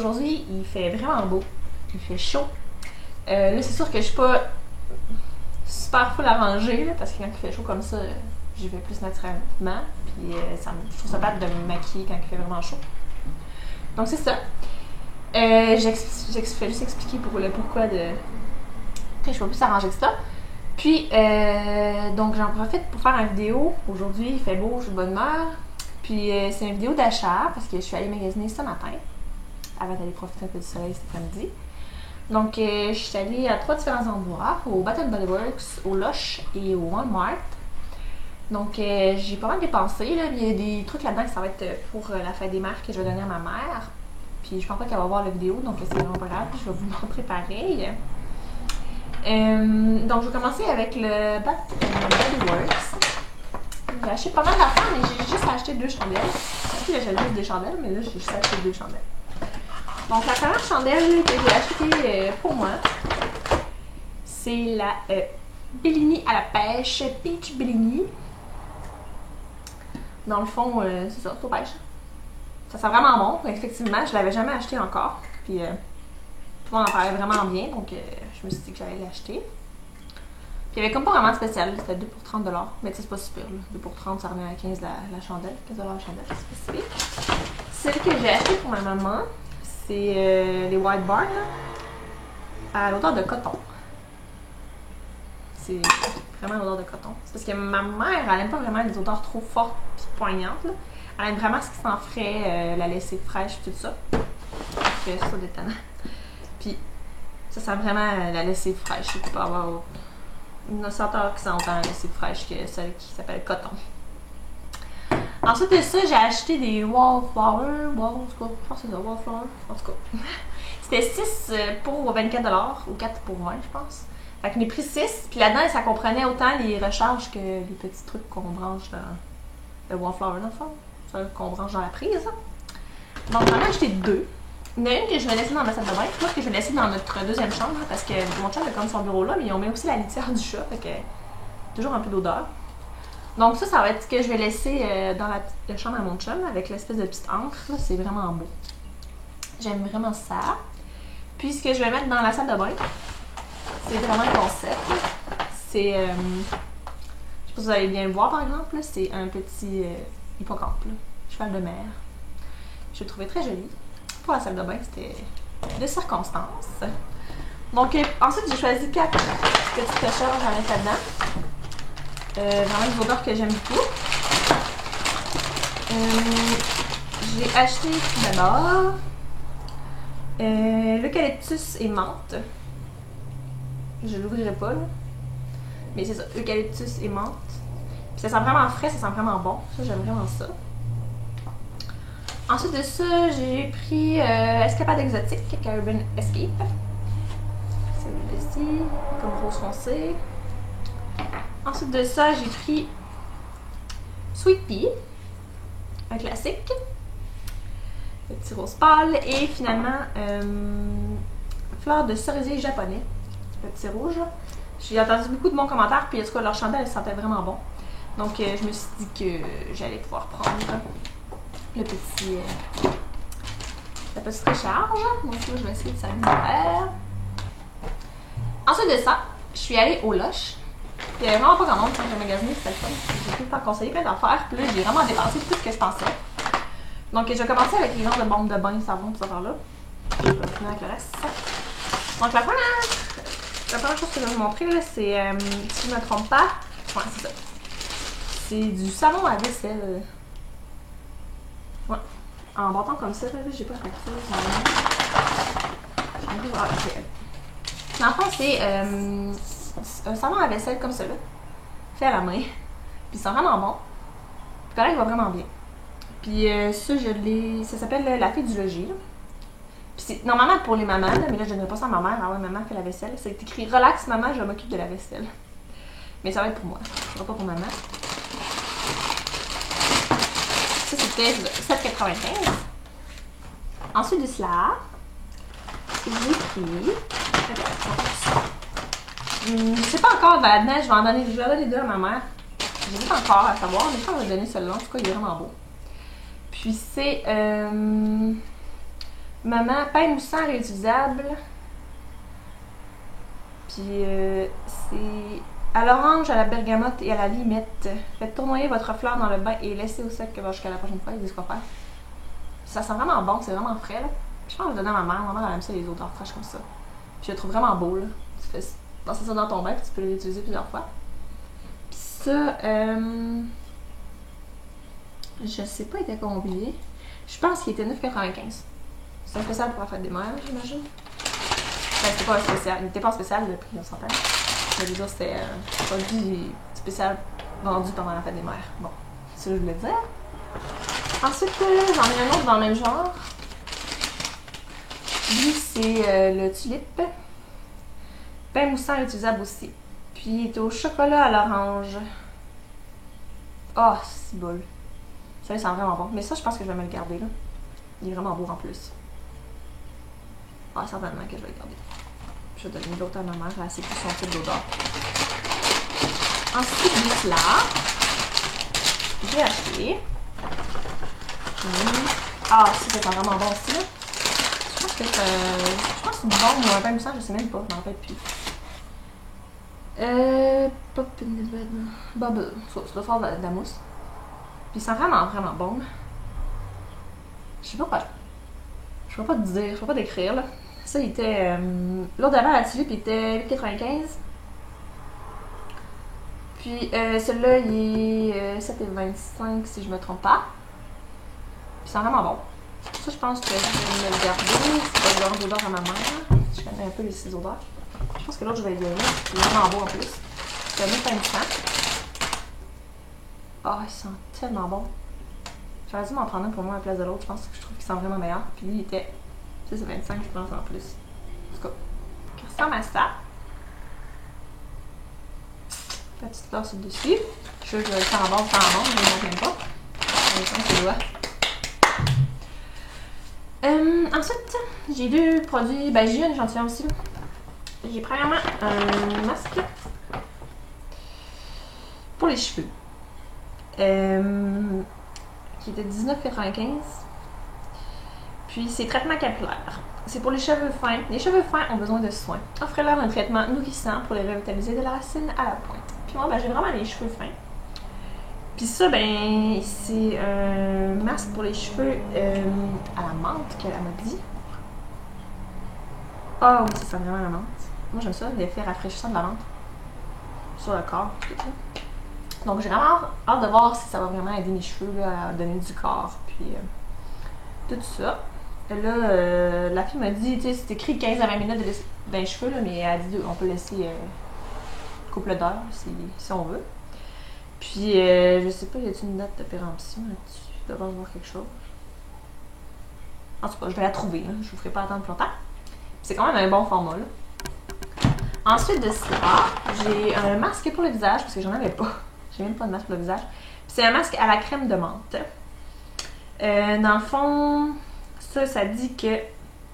aujourd'hui, il fait vraiment beau. Il fait chaud. Là, c'est sûr que je suis pas super full arrangée, là, parce que quand il fait chaud comme ça, j'y vais plus naturellement. Puis je trouve ça plate de me maquiller quand il fait vraiment chaud. Donc c'est ça. Je vais juste expliquer pour le pourquoi de que je suis pas plus arrangée que ça. Puis, donc j'en profite pour faire une vidéo. Aujourd'hui, il fait beau, je suis de bonne humeur. Puis, c'est une vidéo d'achat parce que je suis allée magasiner ce matin avant d'aller profiter un peu du soleil cet après-midi. Donc, je suis allée à 3 différents endroits, au Bath & Body Works, au Lush et au Walmart. Donc, j'ai pas mal dépensé. Là. Il y a des trucs là-dedans que ça va être pour la fête des mères que je vais donner à ma mère. Puis, je pense pas qu'elle va voir la vidéo, donc c'est vraiment pas grave. Je vais vous montrer pareil. Donc, je vais commencer avec le Bath & Body Works. J'ai acheté pas mal d'affaires, mais j'ai juste acheté 2 chandelles. Puis là, j'avais juste des chandelles, mais là, j'ai juste acheté 2 chandelles. Donc, la première chandelle que j'ai achetée pour moi, c'est la Bellini à la pêche, Peach Bellini. Dans le fond, c'est ça, c'est au pêche. Ça sent vraiment bon, effectivement. Je l'avais jamais acheté encore. Puis, tout le monde en parlait vraiment bien, donc je me suis dit que j'allais l'acheter. Puis il y avait comme pas vraiment de spécial, c'était 2 pour 30 $. Mais tu sais, c'est pas super, là. 2 pour 30, ça revient à 15 la chandelle. 15 $ la chandelle, c'est pas super. Celle que j'ai achetée pour ma maman, c'est les White Barn, à l'odeur de coton. C'est vraiment l'odeur de coton. C'est parce que ma mère, elle aime pas vraiment les odeurs trop fortes et poignantes, là. Elle aime vraiment ce qui sent frais, la lessive fraîche et tout ça. C'est ça détonnant. Puis ça sent vraiment la lessive fraîche. Tu peux avoir une senteur qui sent autant la lessive fraîche que celle qui s'appelle coton. Ensuite de ça, j'ai acheté des Wallflowers. Je pense que c'est ça, Wallflowers. En tout cas. C'était 6 pour 24 $ ou 4 pour 20, je pense. Fait que j'ai pris 6. Puis là-dedans, ça comprenait autant les recharges que les petits trucs qu'on branche dans le Wallflower, dans le fond. Ça qu'on branche dans la prise. Donc, j'en ai acheté 2. Il y en a une que je vais laisser dans ma salle de bain, l'autre que je vais laisser dans notre deuxième chambre, parce que mon chum a comme son bureau là, mais on met aussi la litière du chat, fait que toujours un peu d'odeur. Donc ça va être ce que je vais laisser dans la chambre à mon chum, avec l'espèce de petite encre, c'est vraiment beau. J'aime vraiment ça. Puis ce que je vais mettre dans la salle de bain, c'est vraiment un concept. C'est, je sais pas si vous allez bien le voir par exemple, c'est un petit hippocampe, cheval de mer. Je le trouvais très joli. Pour la salle de bain, c'était de circonstances. Donc, ensuite, j'ai choisi 4 petites recharges à mettre là-dedans. Vraiment des odeurs que j'aime beaucoup. J'ai acheté tout d'abord l'eucalyptus et menthe. Je l'ouvrirai pas, là. Mais c'est ça, eucalyptus et menthe. Puis ça sent vraiment frais, ça sent vraiment bon. Ça, j'aime vraiment ça. Ensuite de ça, j'ai pris Escapade Exotique, Urban Escape. Celui-ci, comme rose foncé. Ensuite de ça, j'ai pris Sweet Pea, un classique. Le petit rose pâle. Et finalement, fleur de cerisier japonais, le petit rouge. J'ai entendu beaucoup de bons commentaires, puis en tout cas, leur chandelle, elle sentait vraiment bon. Donc, je me suis dit que j'allais pouvoir prendre la petite recharge. Donc là, je vais essayer de s'amuser. Ensuite de ça, je suis allée au Lush. Il y avait vraiment pas grand monde quand j'ai magasiné, c'était le fun. J'ai tout le temps conseillé plein d'affaires. Puis là, j'ai vraiment dépensé tout ce que je pensais. Donc, je vais commencer avec les genres de bombes de bain, savon, tout ça là. Je vais continuer avec le reste. Donc, la première chose que je vais vous montrer, là, c'est, si je ne me trompe pas, ouais, c'est ça. C'est du savon à vaisselle. Ouais. En bâton comme ça, là, j'ai pas fait ça. Dans le fond, c'est un savon à vaisselle comme ça, là, fait à la main. Puis il sent vraiment bon. Puis là, il va vraiment bien. Puis ça, ça s'appelle la fée du logis. Là. Puis c'est normalement pour les mamans, là, mais là, je donnerai pas ça à ma mère. Ah ouais, maman fait la vaisselle. C'est écrit relax, maman, je m'occupe de la vaisselle. Mais ça va être pour moi. Ça sera pas pour maman. Ça, c'était 7,95 $. Ensuite de cela, j'ai pris. Je sais pas encore là-dedans, je vais en donner 2 à ma mère. J'ai pas encore à savoir, mais je pense que je vais donner celui-là. En tout cas, il est vraiment beau. Puis c'est Maman, pain moussant réutilisable. Puis c'est à l'orange, à la bergamote et à la limette. Faites tournoyer votre fleur dans le bain et laissez au sec jusqu'à la prochaine fois. Ils disent quoi faire. Ça sent vraiment bon, c'est vraiment frais là. Je pense que je vais donner à ma mère. Ma mère elle aime ça les odeurs fraîches comme ça. Puis je le trouve vraiment beau là. Tu fais passer ça dans ton bain puis tu peux le réutiliser plusieurs fois. Puis ça, je sais pas, il était combien. Je pense qu'il était 9,95. C'est un spécial pour la fête des mères, j'imagine. Ben, c'était pas un spécial. Il n'était pas spécial, le prix, on s'entend. Je veux dire, c'était un produit spécial vendu pendant la fête des mères. Bon, c'est ce que je voulais dire. Ensuite, j'en ai un autre dans le même genre. Lui, c'est le tulipe. Pain moussant utilisable aussi. Puis, il est au chocolat à l'orange. Oh, c'est beau. Ça, il sent vraiment bon. Mais ça, je pense que je vais me le garder, là. Il est vraiment beau en plus. Ah, certainement que je vais le garder. Je vais donner l'autre à ma mère, elle sait plus son type d'odeur. Ensuite, du là, j'ai acheté. Ah, ça c'est vraiment bon aussi, là. Je pense que c'est du bon ou un pain moussant, je sais même pas, je m'en rappelle plus. Pop in the bed. Bubble. Ça doit faire de la mousse. Puis il sent vraiment, vraiment bon. Je sais pas quoi. Je peux pas te dire, je peux pas décrire, là. Ça, il était. L'autre d'avant, la tulipe, il était 8,95. Puis celui-là, il est 7,25 si je me trompe pas. Puis c'est vraiment bon. Ça, je pense que je vais me le garder. C'est pas le genre d'odeur à ma mère. Je connais un peu les 6 odeurs. Je pense que l'autre, je vais le donner. Il est vraiment beau en plus. C'est un 9,25. Ah, il sent tellement bon. J'aurais dû m'en prendre un pour moi à la place de l'autre. Je pense que je trouve qu'il sent vraiment meilleur. Puis lui, il était. Ça, c'est 25, je pense, en plus. En tout cas, qui ressemble à ça. Petite fleur sur le dessus. Je suis sûre que je le sens bon, mais je ne montre même pas. Je le sens sur le doigt. Ensuite, j'ai deux produits. Ben, j'ai eu un échantillon aussi. J'ai premièrement un masque pour les cheveux. Qui était 19,95. Puis c'est traitement capillaire. C'est pour les cheveux fins. Les cheveux fins ont besoin de soins. Offrez-leur un traitement nourrissant pour les revitaliser de la racine à la pointe. Puis moi, ben, j'ai vraiment les cheveux fins. Puis ça, ben, c'est un masque pour les cheveux à la menthe qu'elle m'a dit. Ah oui, ça sent vraiment la menthe. Moi, j'aime ça, l'effet rafraîchissant de la menthe sur le corps. Donc, j'ai vraiment hâte de voir si ça va vraiment aider mes cheveux là, à donner du corps. Puis tout ça. Là, la fille m'a dit, tu sais, c'est écrit 15 à 20 minutes dans les cheveux, là, mais elle a dit on peut laisser couple d'heures si on veut. Puis, je sais pas, y a-t-il une date de péremption là-dessus? Je devrais voir quelque chose. En tout cas, je vais la trouver, là. Je vous ferai pas attendre plus longtemps. C'est quand même un bon format, là. Ensuite de ça, j'ai un masque pour le visage, parce que j'en avais pas. J'ai même pas de masque pour le visage. C'est un masque à la crème de menthe. Dans le fond, ça dit que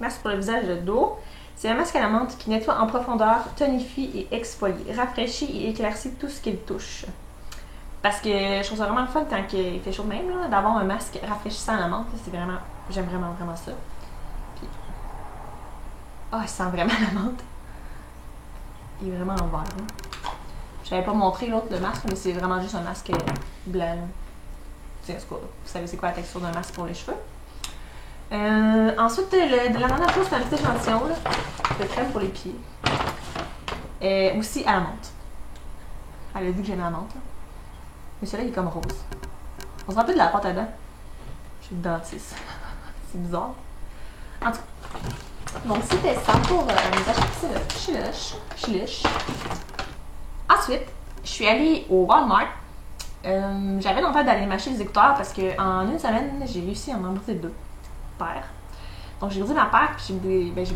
masque pour le visage de dos. C'est un masque à la menthe qui nettoie en profondeur, tonifie et exfolie, rafraîchit et éclaircit tout ce qu'il touche. Parce que je trouve ça vraiment le fun quand il fait chaud de même, d'avoir un masque rafraîchissant à la menthe. C'est vraiment, j'aime vraiment, vraiment ça. Puis, il sent vraiment la menthe. Il est vraiment en vert. Je n'avais pas montré l'autre, le masque, mais c'est vraiment juste un masque blanc. Vous savez c'est quoi la texture d'un masque pour les cheveux. Ensuite, de la dernière chose, c'est un petit échantillon de crème pour les pieds. Aussi à la menthe. Elle a dit que j'aimais la menthe. Là. Mais celui-là, il est comme rose. On se rappelle de la pâte à dents. Je suis dentiste. C'est bizarre. En tout cas. Donc, c'était ça pour mes achats chez Lush. Ensuite, je suis allée au Walmart. J'avais dans le tête d'aller m'acheter des écouteurs parce qu'en une semaine, j'ai réussi à m'en embourser 2 paires. Donc, j'ai brisé ma paire puis j'ai brisé.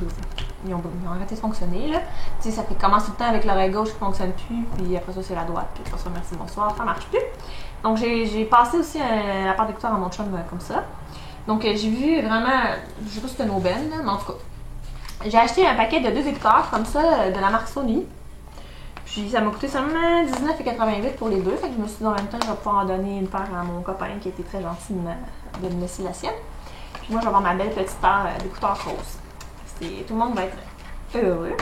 Ils ont arrêté de fonctionner, là. Tu sais, ça fait commence tout le temps avec l'oreille gauche qui ne fonctionne plus, puis après ça, c'est la droite, puis après ça, merci, bonsoir, ça marche plus. Donc, j'ai passé aussi la paire d'écouteurs à mon chum comme ça. Donc, j'ai vu vraiment, je sais pas si c'était une aubaine, là, mais en tout cas, j'ai acheté un paquet de 2 écouteurs comme ça, de la marque Sony. Puis, ça m'a coûté seulement 19,88 pour les 2. Fait que je me suis dit, en même temps, je vais pouvoir en donner une paire à mon copain qui a été très gentil de me laisser la sienne. Puis moi, je vais avoir ma belle petite paire d'écouteurs roses. Tout le monde va être heureux.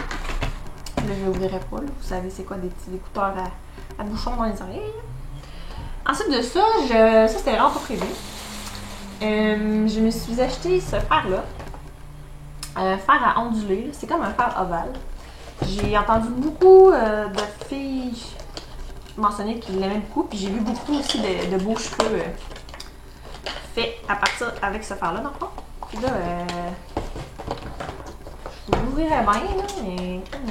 Là, je l'ouvrirai pas. Là. Vous savez, c'est quoi des petits écouteurs à bouchons dans les oreilles. Ensuite de ça, ça c'était vraiment pas prévu. Je me suis acheté ce fer-là. Fer à onduler. C'est comme un fer ovale. J'ai entendu beaucoup de filles mentionner qu'ils l'aimaient beaucoup. Puis j'ai vu beaucoup aussi de beaux cheveux faits à partir avec ce fer-là, dans le fond. Puis là, je l'ouvrirais bien, là, mais comme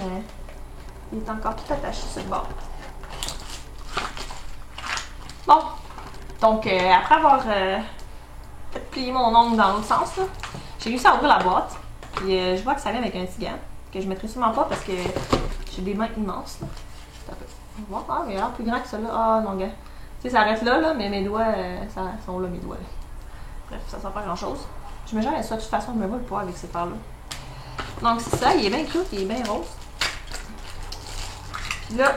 il est encore tout attaché sur le bord. Bon, donc après avoir fait plier mon ongle dans l'autre sens, j'ai réussi à ouvrir la boîte. Puis je vois que ça vient avec un petit gant, que je ne mettrai sûrement pas parce que j'ai des mains immenses. Là. On va voir, il a l'air plus grand que celui-là. Ah non, gars. Tu sais, ça arrête là, mais mes doigts, ça sont là, mes doigts. Là. Bref, ça sert pas à grand-chose. Je me gère à ça, de toute façon, je me vois le poids avec ces paires-là. Donc c'est ça, il est bien cute, il est bien rose. Puis là,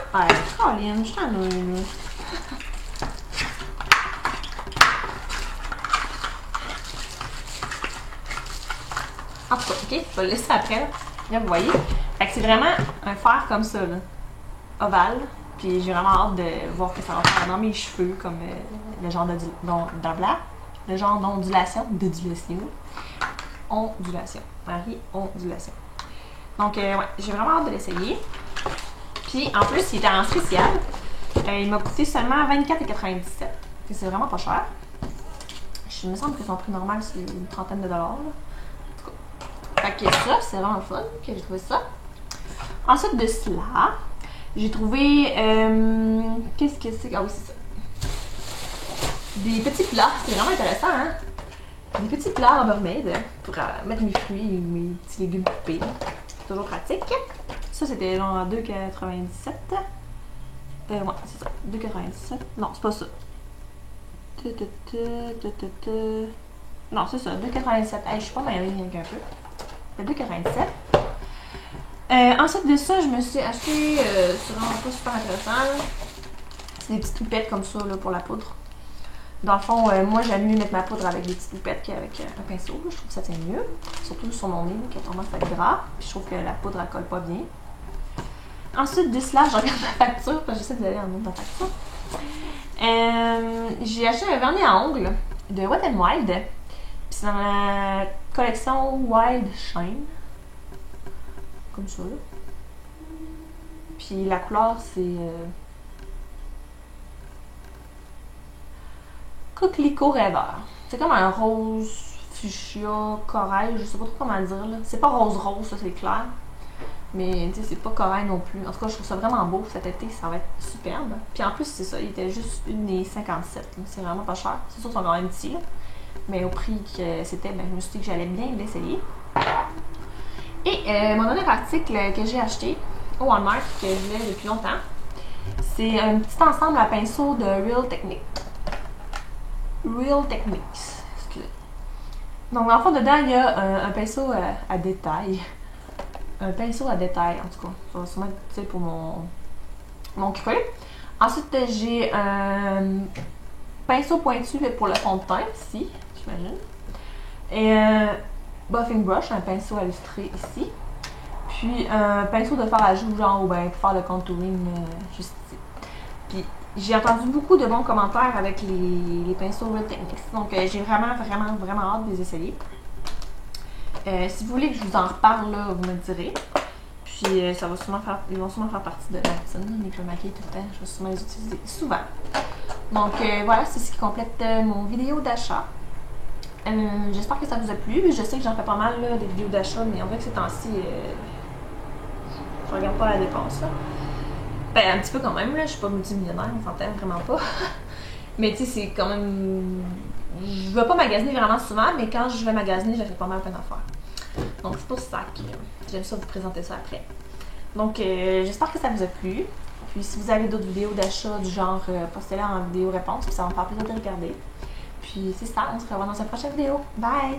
Caroline, je t'en ai là. En tout cas, ok, je vais le laisser après. Là, vous voyez. Fait que c'est vraiment un fer comme ça, là. Ovale. Puis j'ai vraiment hâte de voir ce que ça va faire dans mes cheveux, comme le genre d'ondulation. Ondulation. Marie-ondulation. Donc, ouais, j'ai vraiment hâte de l'essayer. Puis, en plus, il était en spécial. Il m'a coûté seulement 24,97 $. C'est vraiment pas cher. Il me semble que son prix normal, c'est une trentaine de dollars. Là. En tout cas. Fait que ça, c'est vraiment fun que j'ai trouvé ça. Ensuite de cela, j'ai trouvé... qu'est-ce que c'est? Ah oui, c'est ça. Des petits plats. C'est vraiment intéressant, hein? Des petits plats en mermaid pour mettre mes fruits et mes petits légumes coupés. C'est toujours pratique. Ça, c'était genre 2,97 $. Ouais, c'est ça. 2,97 $. Non, c'est pas ça. Non, c'est ça. 2,97 $. Hey, je suis pas mêlée rien qu'un peu. C'est 2,97 $. Ensuite de ça, je me suis acheté, c'est vraiment pas super intéressant. C'est des petites pipettes comme ça là, pour la poudre. Dans le fond, moi j'aime mieux mettre ma poudre avec des petites pipettes qu'avec un pinceau. Là. Je trouve que ça tient mieux. Surtout sur mon nez qui a tendance à être gras. Puis je trouve que la poudre elle colle pas bien. Ensuite de cela, je regarde la facture parce que j'essaie d'aller en nombre de facture. J'ai acheté un vernis à ongles de Wet n Wild. Puis c'est dans la collection Wild Shine. Comme ça là. Puis la couleur c'est Coquelicot rêveur. C'est comme un rose fuchsia corail, je sais pas trop comment le dire là. C'est pas rose rose, ça c'est clair. Mais tu sais, c'est pas corail non plus. En tout cas, je trouve ça vraiment beau cet été, ça va être superbe. Puis en plus, c'est ça, il était juste $1,57. C'est vraiment pas cher. C'est sûr qu'ils sont quand même petits là. Mais au prix que c'était, ben, je me suis dit que j'allais bien l'essayer. Et mon dernier article que j'ai acheté au Walmart, que je voulais depuis longtemps, c'est un petit ensemble à pinceau de Real Techniques. Excusez. Donc, dans le fond, dedans, il y a un pinceau à détail. Un pinceau à détail, en tout cas. Ça va sûrement être utile pour mon creux. Ensuite, j'ai un pinceau pointu pour le fond de teint, ici, j'imagine. Et un buffing brush, un pinceau illustré ici. Puis un pinceau de fard à joues, genre, ou bien pour faire le contouring juste ici. Puis j'ai entendu beaucoup de bons commentaires avec les pinceaux Real Techniques. Donc j'ai vraiment hâte de les essayer. Si vous voulez que je vous en reparle, là, vous me direz. Puis ça va sûrement ils vont sûrement faire partie de la routine, les crème maquillés tout le temps. Je vais sûrement les utiliser souvent. Donc voilà, c'est ce qui complète mon vidéo d'achat. J'espère que ça vous a plu. Je sais que j'en fais pas mal là, des vidéos d'achat, mais on dirait que ces temps-ci, je regarde pas la dépense. Là. Ben, un petit peu quand même, là. Je suis pas multimillionnaire, on s'entend vraiment pas. Mais tu sais, c'est quand même... Je vais pas magasiner vraiment souvent, mais quand je vais magasiner, je fais pas mal plein d'affaires. Donc c'est pour ça que j'aime ça vous présenter ça après. Donc j'espère que ça vous a plu. Puis si vous avez d'autres vidéos d'achat du genre, postez-les en vidéo réponse, puis ça va me faire plaisir de regarder. Puis c'est ça, on se revoit dans une prochaine vidéo. Bye!